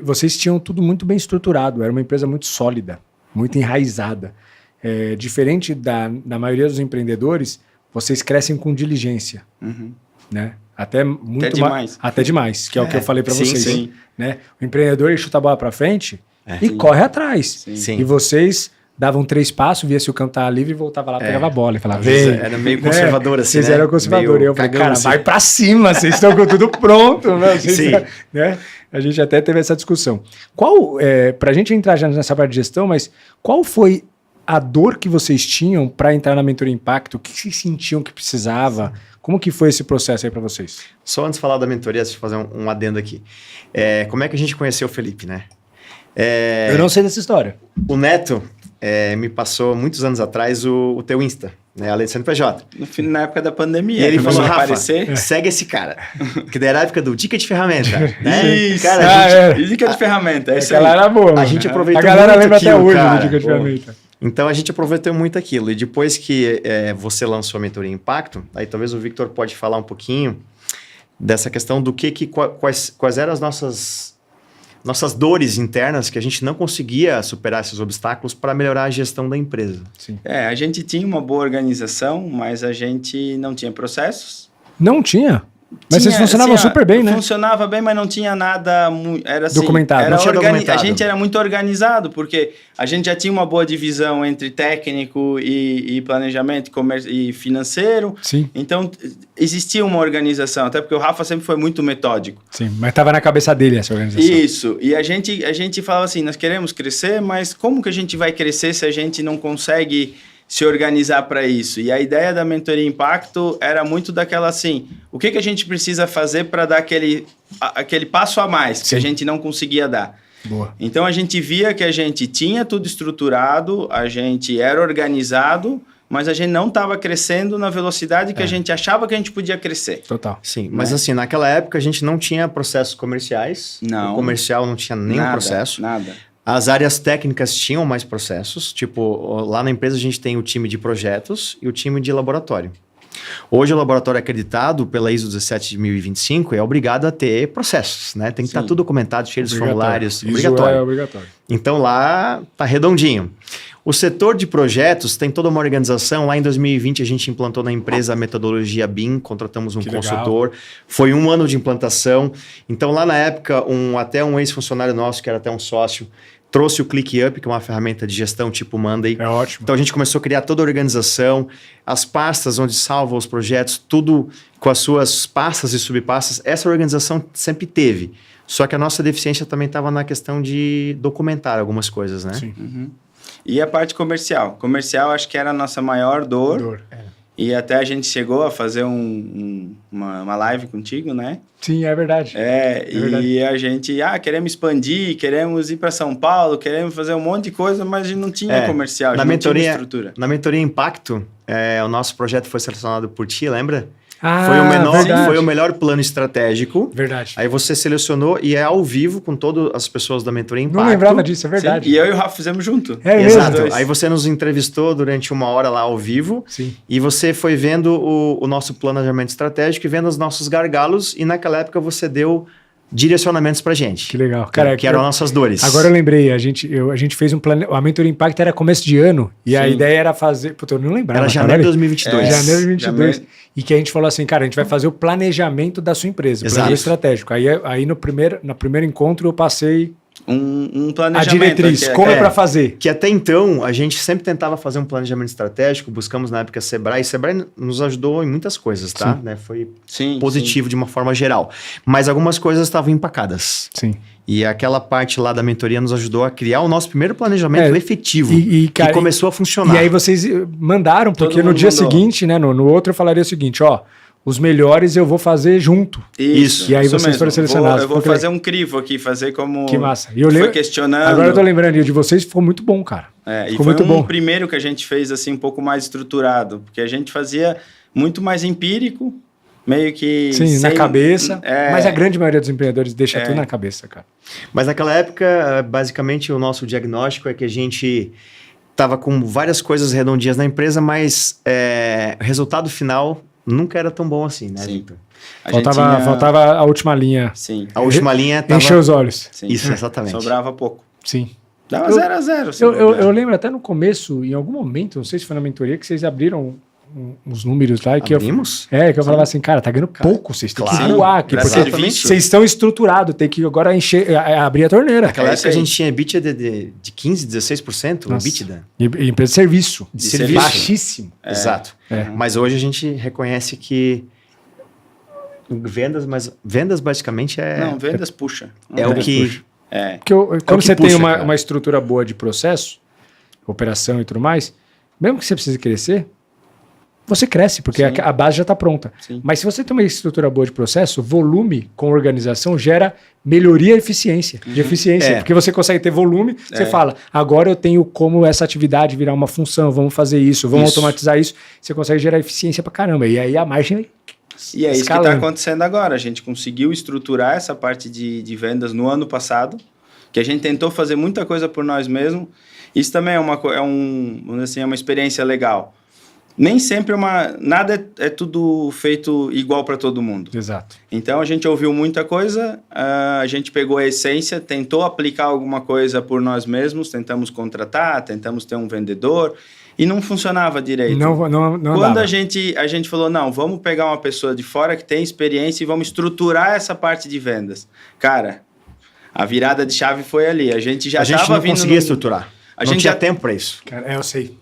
vocês tinham tudo muito bem estruturado, era uma empresa muito sólida, muito enraizada. Diferente da maioria dos empreendedores, vocês crescem com diligência, né? Até demais. Até demais, que é o que eu falei para vocês. Sim. Né? O empreendedor ele chuta a bola para frente e corre atrás. Sim. E vocês davam 3 passos, via se o campo estava livre e voltava lá, pegava a bola e falava, vem. Era meio conservador assim, vocês eram conservadores. Eu falei, cara, vai para cima, vocês estão com tudo pronto. Né? Né? A gente até teve essa discussão. Para a gente entrar já nessa parte de gestão, mas qual foi a dor que vocês tinham para entrar na Mentoria Impacto? O que vocês sentiam que precisava? Como que foi esse processo aí para vocês? Só antes de falar da mentoria, deixa eu fazer um adendo aqui. Como é que a gente conheceu o Felipe, né? Eu não sei dessa história. O Neto me passou muitos anos atrás o teu Insta, né? Além de CNPJ. Na época da pandemia. E ele falou, Rafa, segue esse cara. Que daí era a época do Dica de Ferramenta. Né? Isso, cara, Dica de Ferramenta. Aquela era boa. A gente aproveitou muito. A galera lembra aquilo, até hoje cara. do Dica de Ferramenta. Então, a gente aproveitou muito aquilo. E depois que você lançou a Mentoria Impacto, aí talvez o Victor pode falar um pouquinho dessa questão do quais eram as nossas dores internas que a gente não conseguia superar esses obstáculos para melhorar a gestão da empresa. Sim. A gente tinha uma boa organização, mas a gente não tinha processos. Não tinha? Mas vocês funcionavam super bem, né? Funcionava bem, mas não tinha nada... Era assim, documentado. Não tinha documentado. A gente era muito organizado, porque a gente já tinha uma boa divisão entre técnico e planejamento e financeiro. Sim. Então, existia uma organização, até porque o Rafa sempre foi muito metódico. Sim, mas estava na cabeça dele essa organização. Isso. E a gente falava assim, nós queremos crescer, mas como que a gente vai crescer se a gente não consegue se organizar para isso? E a ideia da Mentoria Impacto era muito daquela assim, o que a gente precisa fazer para dar aquele passo a mais que a gente não conseguia dar. Boa. Então a gente via que a gente tinha tudo estruturado, a gente era organizado, mas a gente não estava crescendo na velocidade que a gente achava que a gente podia crescer. Total. Sim, mas assim, naquela época a gente não tinha processos comerciais. Não. O comercial não tinha nenhum processo. Nada. As áreas técnicas tinham mais processos, tipo, lá na empresa a gente tem o time de projetos e o time de laboratório. Hoje o laboratório acreditado pela ISO 17025 é obrigado a ter processos, né? Tem que estar tudo documentado, cheio de formulários, obrigatório. É obrigatório. Então lá tá redondinho. O setor de projetos tem toda uma organização. Lá em 2020 a gente implantou na empresa a metodologia BIM, contratamos um consultor. Foi 1 ano de implantação. Então lá na época, até um ex-funcionário nosso, que era até um sócio, trouxe o ClickUp, que é uma ferramenta de gestão tipo Monday. É ótimo. Então a gente começou a criar toda a organização, as pastas onde salva os projetos, tudo com as suas pastas e subpastas. Essa organização sempre teve. Só que a nossa deficiência também estava na questão de documentar algumas coisas, né? Sim. Uhum. E a parte comercial. Comercial acho que era a nossa maior dor. E até a gente chegou a fazer uma live contigo, né? Sim, é verdade. E a gente, queremos expandir, queremos ir para São Paulo, queremos fazer um monte de coisa, mas a gente não tinha comercial, a gente não tinha estrutura. Na Mentoria Impacto, o nosso projeto foi selecionado por ti, lembra? Verdade. Foi o melhor plano estratégico. Verdade. Aí você selecionou e é ao vivo com todas as pessoas da Mentoria Impacto. Não lembrava disso, é verdade. Sim. E eu e o Rafa fizemos junto. Exato. Aí você nos entrevistou durante 1 hora lá ao vivo. Sim. E você foi vendo o nosso planejamento estratégico e vendo os nossos gargalos. E naquela época você deu direcionamentos pra gente. Que legal. Cara, que eram nossas dores. Agora eu lembrei, a gente fez um plano. A Mentoria Impact era começo de ano e a ideia era fazer. Puta, eu não lembrava. Era janeiro de 2022. Janeiro de 2022. E que a gente falou assim, cara, a gente vai fazer o planejamento da sua empresa, planejamento estratégico. Aí no primeiro encontro eu passei um planejamento. A diretriz, como é para fazer. Que até então, a gente sempre tentava fazer um planejamento estratégico, buscamos na época Sebrae, e Sebrae nos ajudou em muitas coisas, tá? Né? Foi positivo de uma forma geral. Mas algumas coisas estavam empacadas. Sim. E aquela parte lá da mentoria nos ajudou a criar o nosso primeiro planejamento efetivo, cara, que começou a funcionar. E aí vocês mandaram, porque no dia seguinte, né, no outro eu falaria o seguinte, os melhores eu vou fazer junto. Isso. E aí vocês foram selecionados. Eu vou fazer um crivo aqui, fazer como... Que massa. E eu foi questionando. Agora eu tô lembrando, e o de vocês ficou muito bom, cara. Ficou muito bom. Primeiro que a gente fez assim um pouco mais estruturado, porque a gente fazia muito mais empírico, meio que... Sim, na cabeça. Mas a grande maioria dos empreendedores deixa tudo na cabeça, cara. Mas naquela época, basicamente, o nosso diagnóstico é que a gente estava com várias coisas redondinhas na empresa, mas o resultado final nunca era tão bom assim, né, Sim. Victor? Faltava a última linha. Sim. A última linha tava... Encher os olhos. Sim. Isso, exatamente. Sobrava pouco. Sim. Dava 0-0. assim, Eu lembro até no começo, em algum momento, não sei se foi na mentoria, que vocês abriram uns números lá. Que Abrimos? que eu falava assim, cara, tá ganhando pouco, vocês têm que claro. voar aqui, porque Exatamente. vocês estão estruturados, tem que agora abrir a torneira. Naquela época a isso aí. gente tinha EBITDA de 15%, 16%, Nossa. EBITDA. E empresa de serviço. De serviço. Baixíssimo. Exato. É. Mas hoje a gente reconhece que vendas basicamente Não, vendas puxa. é o que... É. Porque quando que você puxa, tem cara. uma estrutura boa de processo, operação e tudo mais, mesmo que você precise crescer, você cresce, porque Sim. a base já está pronta. Sim. Mas se você tem uma estrutura boa de processo, volume com organização gera melhoria de eficiência. É. Porque você consegue ter volume, você fala, agora eu tenho como essa atividade virar uma função, vamos fazer isso, vamos Isso. automatizar isso. Você consegue gerar eficiência pra caramba. E aí a margem... E é isso que está escalando. acontecendo agora. A gente conseguiu estruturar essa parte de vendas no ano passado, que a gente tentou fazer muita coisa por nós mesmos. Isso também vamos dizer assim, é uma experiência legal. Nem sempre nada é tudo feito igual para todo mundo. Exato. Então a gente ouviu muita coisa, a gente pegou a essência, tentou aplicar alguma coisa por nós mesmos, tentamos contratar, tentamos ter um vendedor e não funcionava direito. Não Quando andava. a gente falou, não, vamos pegar uma pessoa de fora que tem experiência e vamos estruturar essa parte de vendas. Cara, a virada de chave foi ali. A gente já A gente estava não vindo... conseguia estruturar. A Não gente tinha já- tempo para isso. Cara, eu sei.